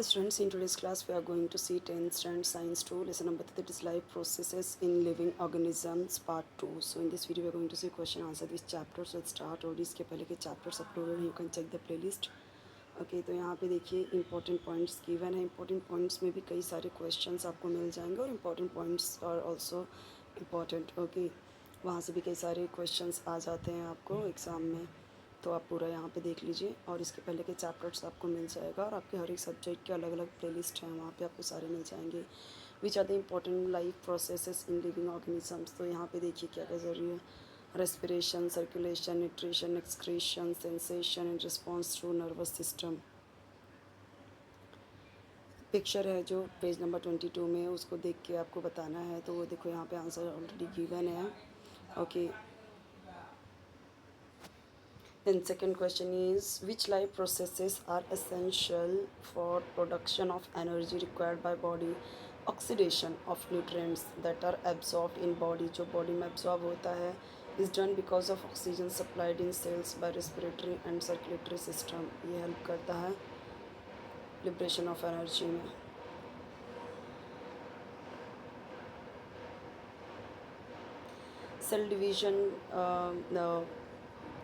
Hello students, in today's class we are going to see 10th standard science 2 lesson number 3, that is life processes in living organisms part 2. So in this video we are going to see question answer this chapter. So let's start. और इसके पहले के chapters uploaded हैं, you can check the playlist. Okay तो यहाँ पे देखिए important points given है. इंपॉर्टेंट पॉइंट्स में भी कई सारे क्वेश्चंस आपको मिल जाएंगे और इंपॉर्टेंट पॉइंट्स और ऑल्सो इम्पॉर्टेंट. ओके वहाँ से भी कई सारे क्वेश्चंस आ जाते हैं आपको एग्ज़ाम में, तो आप पूरा यहाँ पे देख लीजिए. और इसके पहले के चैप्टर्स आपको मिल जाएगा और आपके हर एक सब्जेक्ट के अलग अलग प्लेलिस्ट हैं, वहाँ पे आपको सारे मिल जाएंगे. Which are the important life processes in living organisms. तो यहाँ पे देखिए क्या क्या ज़रूरी है. Respiration, circulation, nutrition, excretion, sensation and response through nervous system. Picture है जो पेज नंबर 22 में, उसको देख के आपको बताना है. तो वो देखो यहाँ पे आंसर ऑलरेडी गिवन है. Okay then second question is which life processes are essential for production of energy required by body. Oxidation of nutrients that are absorbed in body, जो body में absorb होता है, is done because of oxygen supplied in cells by respiratory and circulatory system. ये help करता है liberation of energy में. Cell division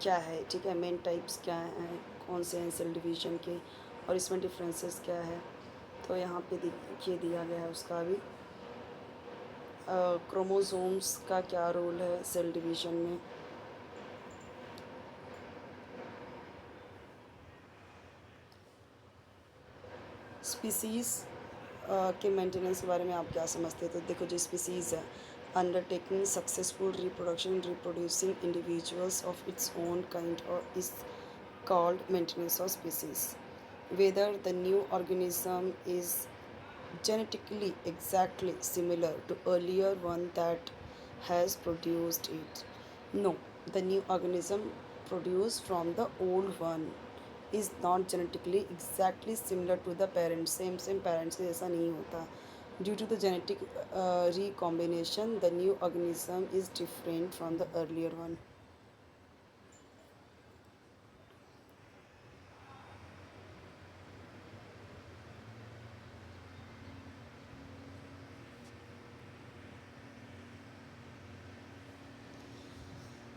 क्या है, ठीक है, मेन टाइप्स क्या हैं, कौन से हैं सेल डिवीज़न के, और इसमें डिफरेंसेस क्या है. तो यहाँ पे देखिए दिया गया है उसका भी. क्रोमोसोम्स का क्या रोल है सेल डिवीज़न में. स्पीसीज़ के मेंटेनेंस के बारे में आप क्या समझते हैं. तो देखो जो स्पीसीज़ है, undertaking successful reproduction and reproducing individuals of its own kind or is called maintenance of species. Whether the new organism is genetically exactly similar to earlier one that has produced it. No, the new organism produced from the old one is not genetically exactly similar to the parent. Same parents के जैसा नहीं होता. Due to the genetic recombination, the new organism is different from the earlier one.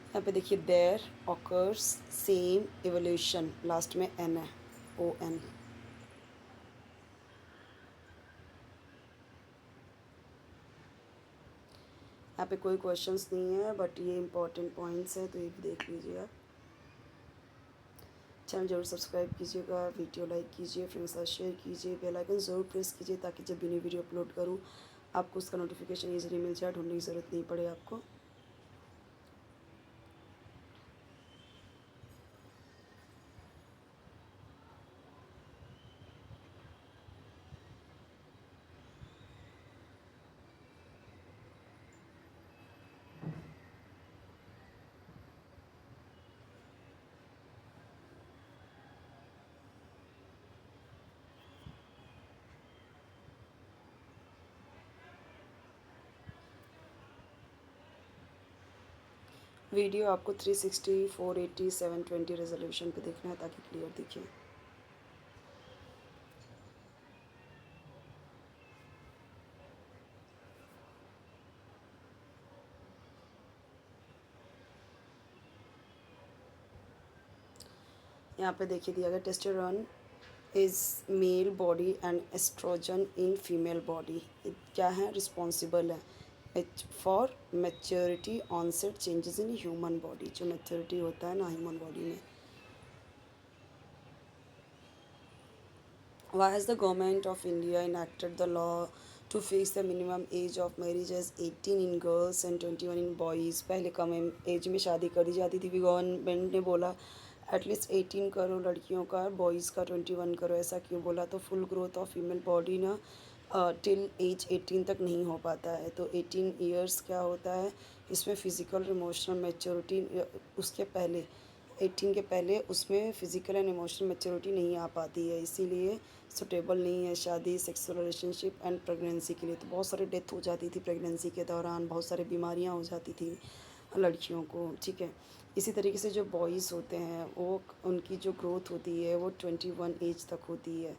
यहाँ पे देखिए there occurs same evolution, last में N है, O N. यहाँ पे कोई क्वेश्चंस नहीं है, बट ये इंपॉर्टेंट पॉइंट्स है, तो ये भी देख लीजिए आप. चैनल जरूर सब्सक्राइब कीजिएगा, वीडियो लाइक कीजिए, फ्रेंड्स के साथ शेयर कीजिए, बेल आइकन ज़रूर प्रेस कीजिए ताकि जब भी नई वीडियो अपलोड करूँ आपको उसका नोटिफिकेशन ईजिली मिल जाए, ढूंढने की ज़रूरत नहीं पड़े आपको. वीडियो आपको 360, 480, 720 रेजोल्यूशन पे देखना है ताकि क्लियर दिखे. यहाँ पे देखिए दिया गया testosterone is male body and estrogen in female body. क्या है, रिस्पॉन्सिबल है for maturity onset changes in human body. जो मैच्योरिटी होता है ना ह्यूमन बॉडी में. Why has the government of India enacted the law to fix the minimum age of marriage as 18 in girls and 21 in boys. पहले कम as में शादी करी जाती थी, गवर्नमेंट ने बोला एटलीस्ट 18 करो लड़कियों का, बॉयज़ का 21 करो. ऐसा क्यों बोला, तो full growth of female body ना टिल एज 18 तक नहीं हो पाता है. तो 18 ईयर्स क्या होता है, इसमें फ़िज़िकल इमोशनल मैच्योरिटी उसके पहले 18 के पहले उसमें फ़िज़िकल एंड इमोशनल मैच्योरिटी नहीं आ पाती है, इसीलिए सुटेबल नहीं है शादी, सेक्सुअल रिलेशनशिप एंड प्रेगनेंसी के लिए. तो बहुत सारे डेथ हो जाती थी प्रेगनेंसी के दौरान, बहुत सारी बीमारियां हो जाती थी लड़कियों को, ठीक है. इसी तरीके से जो बॉयज़ होते हैं वो उनकी जो ग्रोथ होती है वो 21 एज तक होती है.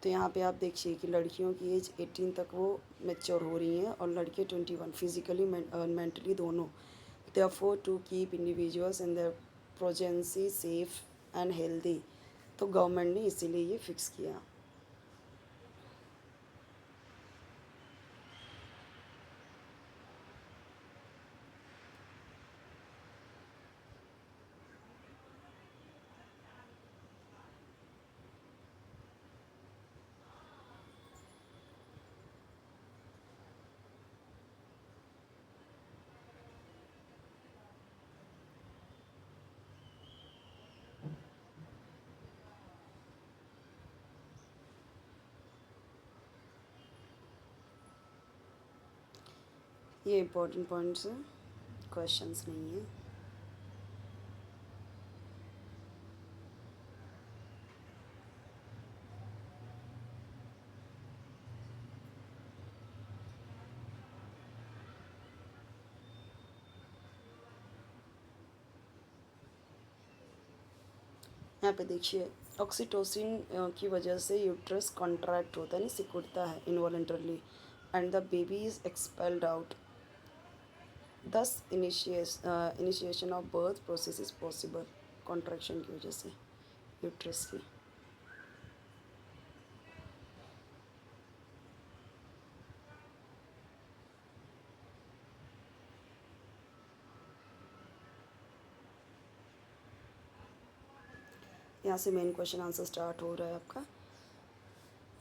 तो यहाँ पे आप देखिए कि लड़कियों की एज 18 तक वो मैच्योर हो रही हैं और लड़के 21, फिजिकली और मेंटली दोनों। Therefore to keep individuals and their progeny safe and healthy, तो गवर्नमेंट ने इसीलिए ये फिक्स किया। ये इंपॉर्टेंट पॉइंट्स हैं, क्वेश्चंस नहीं है। यहाँ पे देखिए, ऑक्सीटोसिन की वजह से यूट्रस कॉन्ट्रैक्ट होता है, नहीं सिकुड़ता है involuntarily, and the baby is expelled out, thus initiation of birth process is possible, contraction की वजह से यूट्रस की। यहाँ से मेन क्वेश्चन आंसर स्टार्ट हो रहा है आपका।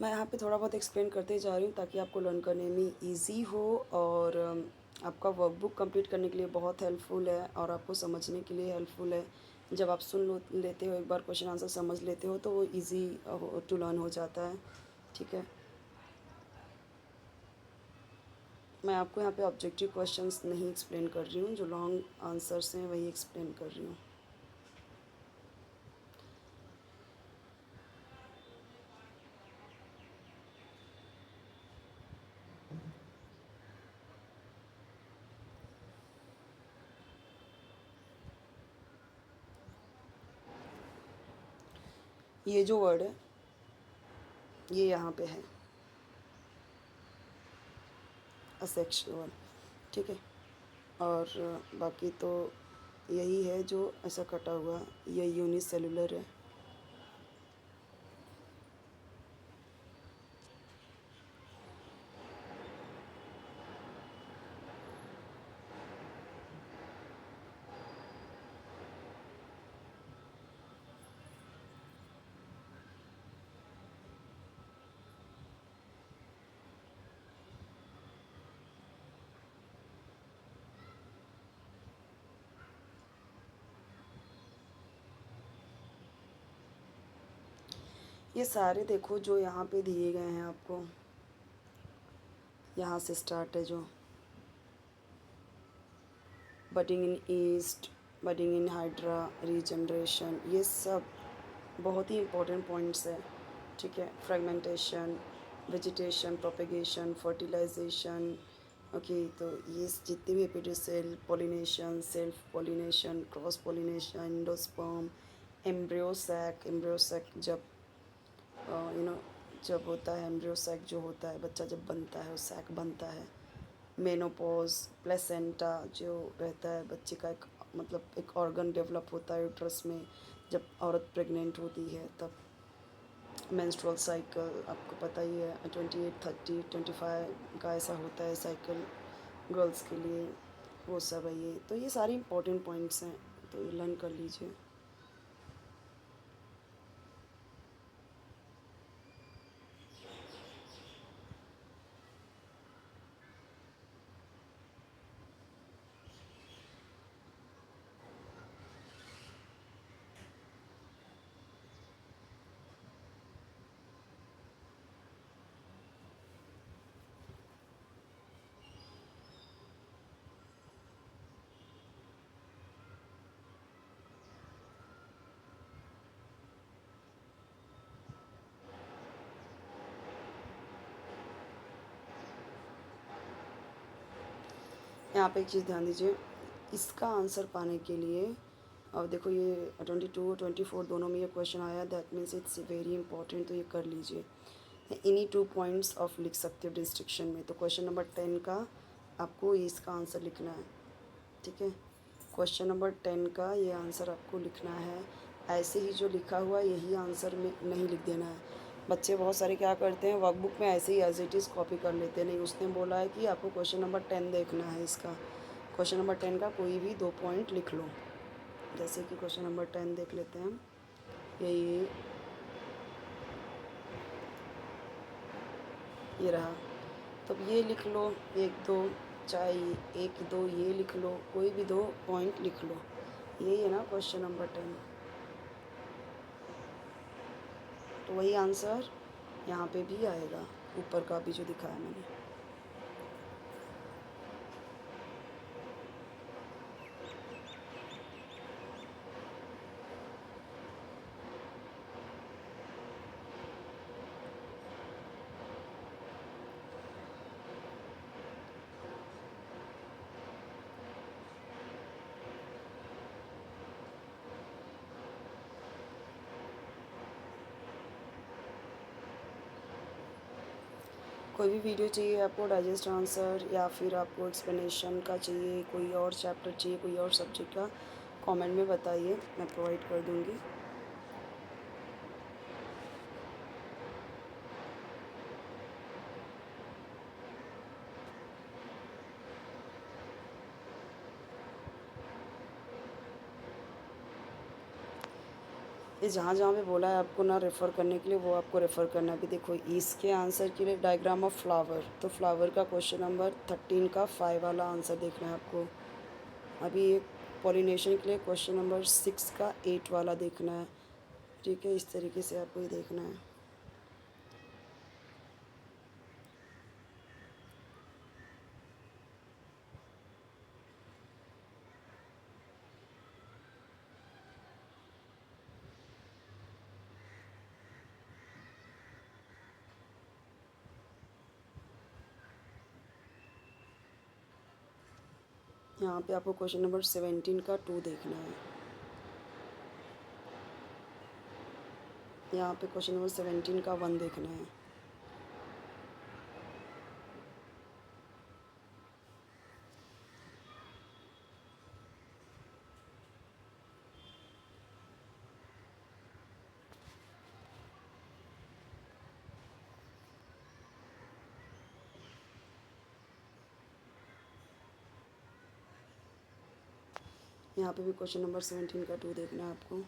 मैं यहाँ पे थोड़ा बहुत एक्सप्लेन करते जा रही हूँ ताकि आपको लर्न करने में इजी हो, और आपका वर्कबुक कंप्लीट करने के लिए बहुत हेल्पफुल है और आपको समझने के लिए हेल्पफुल है। जब आप सुन लो लेते हो, एक बार क्वेश्चन आंसर समझ लेते हो तो वो इजी टू लर्न हो जाता है। ठीक है, मैं आपको यहाँ पे ऑब्जेक्टिव क्वेश्चंस नहीं एक्सप्लेन कर रही हूँ, जो लॉन्ग आंसर्स हैं वही एक्सप्लेन कर रही हूँ। ये जो वर्ड है ये यहाँ पे है असेक्सुअल, ठीक है, और बाकी तो यही है जो ऐसा कटा हुआ, ये यूनिसेलुलर है। ये सारे देखो जो यहाँ पे दिए गए हैं आपको, यहाँ से स्टार्ट है जो budding in yeast, budding in hydra, regeneration, ये सब बहुत ही इंपॉर्टेंट पॉइंट्स है। ठीक है, fragmentation, vegetation, propagation, fertilisation. Okay, तो ये जितने भी एपिडोसेल, pollination, self pollination, cross pollination, endosperm, embryo sac जब जब होता है, एम्ब्रियोसैक जो होता है, बच्चा जब बनता है वो सैक बनता है। मेनोपॉज, प्लेसेंटा जो रहता है बच्चे का, एक मतलब एक ऑर्गन डेवलप होता है यूट्रस में जब औरत प्रेग्नेंट होती है तब। मेंस्ट्रुअल साइकिल आपको पता ही है, 28, 30, 25 का ऐसा होता है साइकिल गर्ल्स के लिए, वो सब है। ये तो ये सारे इंपॉर्टेंट पॉइंट्स हैं, तो ये लर्न कर लीजिए। यहाँ पे एक चीज़ ध्यान दीजिए, इसका आंसर पाने के लिए, और देखो ये 22 24 दोनों में ये क्वेश्चन आया, that means it's very important, तो ये कर लीजिए। इन्हीं 2 पॉइंट्स ऑफ लिख सकते हो डिस्ट्रिक्शन में। तो क्वेश्चन नंबर 10 का आपको इसका आंसर लिखना है, ठीक है। क्वेश्चन नंबर 10 का ये आंसर आपको लिखना है। ऐसे ही जो लिखा हुआ है यही आंसर में नहीं लिख देना है। बच्चे बहुत सारे क्या करते हैं, वर्कबुक में ऐसे ही एज इट इज़ कॉपी कर लेते हैं। नहीं, उसने बोला है कि आपको क्वेश्चन नंबर 10 देखना है इसका। क्वेश्चन नंबर 10 का कोई भी 2 पॉइंट लिख लो। जैसे कि क्वेश्चन नंबर 10 देख लेते हैं। ये रहा। तो ये लिख लो, 1 2, चाहे 1 2 ये लिख लो, कोई भी 2 पॉइंट लिख लो। यही है ना क्वेश्चन नंबर 10। तो वही आंसर यहाँ पे भी आएगा, ऊपर का भी जो दिखाया मैंने। कोई भी वीडियो चाहिए आपको डाइजेस्ट आंसर, या फिर आपको एक्सप्लेनेशन का चाहिए, कोई और चैप्टर चाहिए, कोई और सब्जेक्ट का, कमेंट में बताइए, मैं प्रोवाइड कर दूँगी। ये जहाँ जहाँ पे बोला है आपको ना रेफ़र करने के लिए, वो आपको रेफ़र करना है। अभी देखो इसके आंसर के लिए डायग्राम ऑफ फ्लावर, तो फ्लावर का क्वेश्चन नंबर 13 का 5 वाला आंसर देखना है आपको। अभी एक पॉलिनेशन के लिए क्वेश्चन नंबर 6 का 8 वाला देखना है, ठीक है। इस तरीके से आपको ये देखना है। यहाँ पे आपको क्वेश्चन नंबर 17 का 2 देखना है। यहाँ पे क्वेश्चन नंबर 17 का 1 देखना है। यहाँ पे भी क्वेश्चन नंबर 17 का 2 देखना है आपको।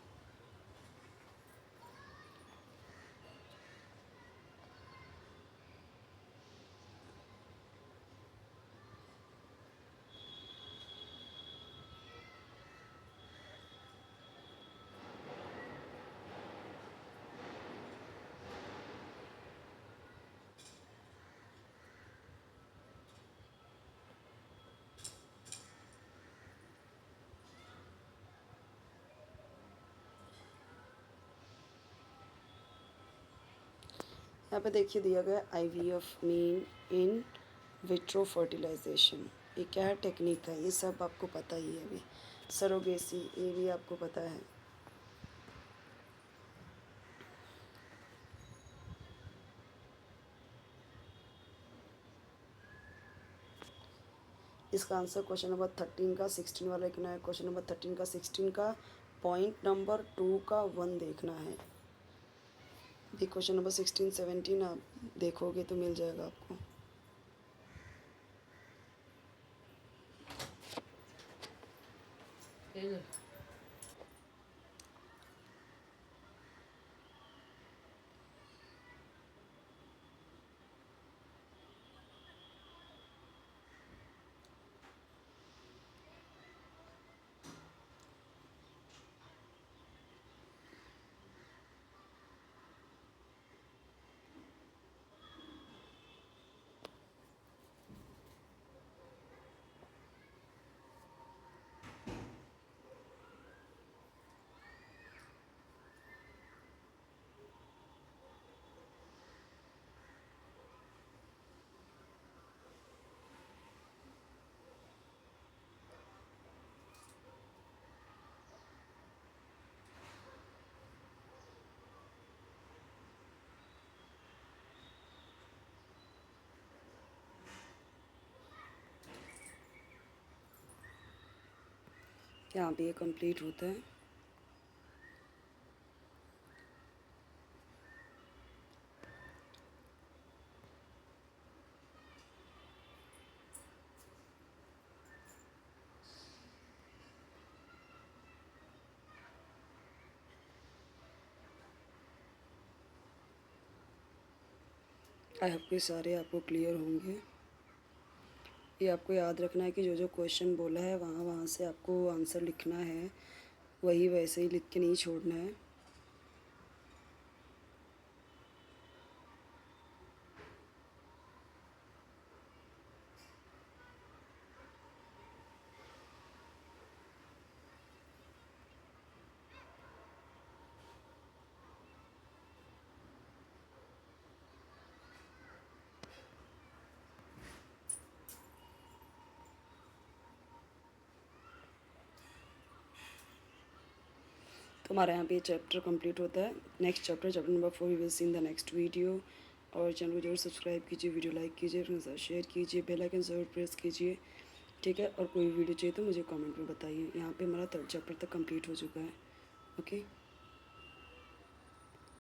यहाँ पे देखिए दिया गया IVF mean in vitro fertilisation. ये क्या है, टेक्निक है, ये सब आपको पता ही है। अभी सरोगेसी ये भी आपको पता है। इसका आंसर क्वेश्चन नंबर 13 का 16 वाला लिखना है। क्वेश्चन नंबर 13 का 16 का पॉइंट नंबर 2 का 1 देखना है। भी क्वेश्चन नंबर 16 17 आप देखोगे तो मिल जाएगा आपको। यहाँ पे ये कंप्लीट होता है। आई होप कि सारे आपको क्लियर होंगे। ये आपको याद रखना है कि जो जो क्वेश्चन बोला है वहाँ वहाँ से आपको आंसर लिखना है, वही वैसे ही लिख के नहीं छोड़ना है। तो हमारे यहाँ पे ये चैप्टर कंप्लीट होता है। Next chapter, chapter number 4, we will see in the next video. और चैनल को जरूर सब्सक्राइब कीजिए, वीडियो लाइक कीजिए, अपने साथ शेयर कीजिए, बेल आइकन ज़रूर प्रेस कीजिए, ठीक है। और कोई वीडियो चाहिए तो मुझे कमेंट में बताइए। यहाँ पे हमारा 3rd चैप्टर तक कंप्लीट हो चुका है। ओके।